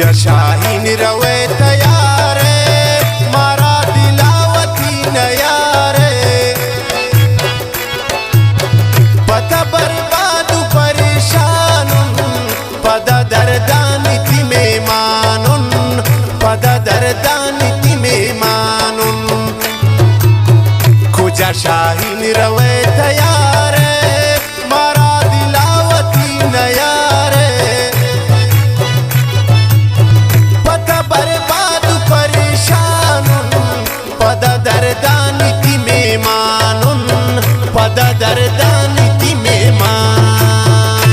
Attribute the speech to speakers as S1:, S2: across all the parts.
S1: खुजा शाहीन रवे तैयारे मारा दिलावती नयारे पता बर्बाद परेशानुन पदा दर्दानिति में मानुन पदा दर्दानिति में मानुन खुजा शाहीन रवे तैयारे मारा दिलावती नयारे पता बर्बाद परेशानुन पदा दर्दानिति में मानुन पदा दर्दानिति में मान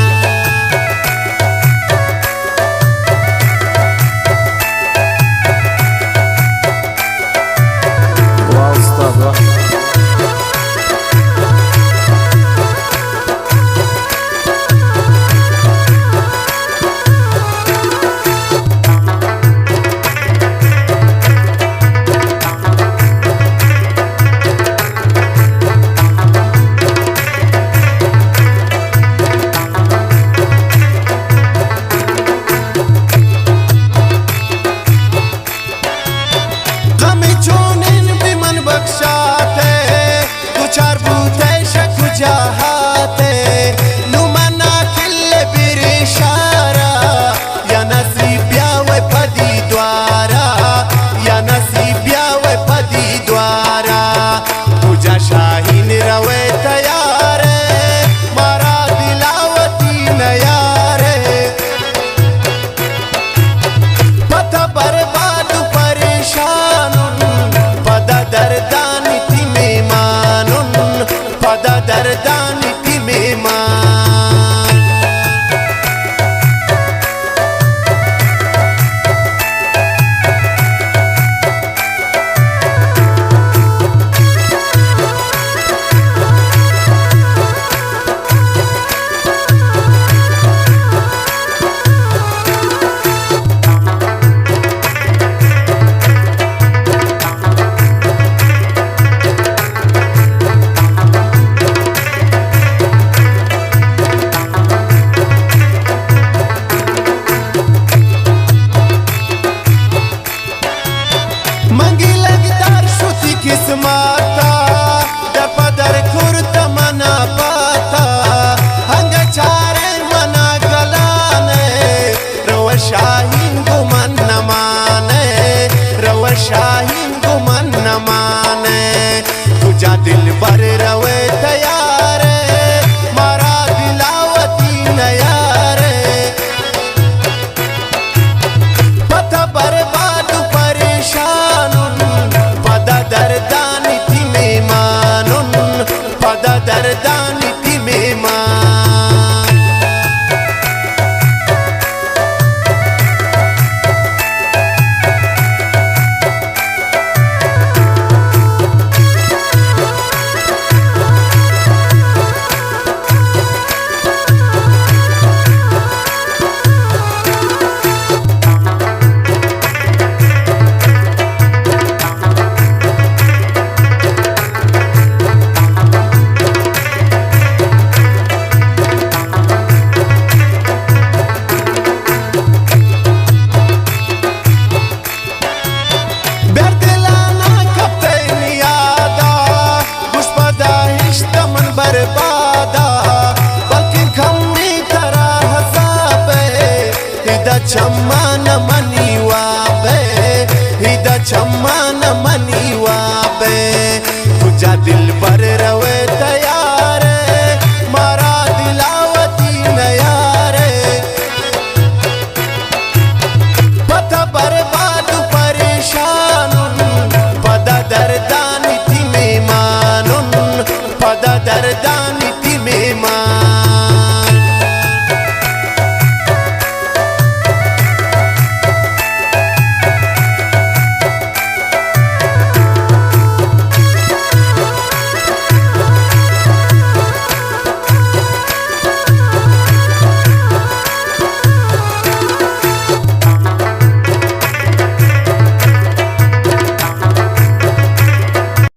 S2: वाह उस्ताद वाह
S1: शाहीन रवे तैयारे मारा दिलावती नयारे पता बर्बाद परेशानुन पदा दर्दानिति में मानुन पदा दर्दानिति में मान किस्माता दपदर खुर्त मना पाता हंग चारे मना गलाने रव शाहीन गुमन न माने रव शाहीन गुमन न माने तुझा दिल भर रवे तैयारे मारा दिलावती नयारे पता बर्बाद परेशानुन पदा दर्दानिति में मानुन पदा दर्दानिति में मान चम्मान मनीवा बे हिदा चम्मान मनीवा बे तुझा दिल पर रवे तैयारे मारा दिलावती नयारे पता बर्बाद परेशानुन पदा दर्दानिति में मानुन पदा दर्दानिति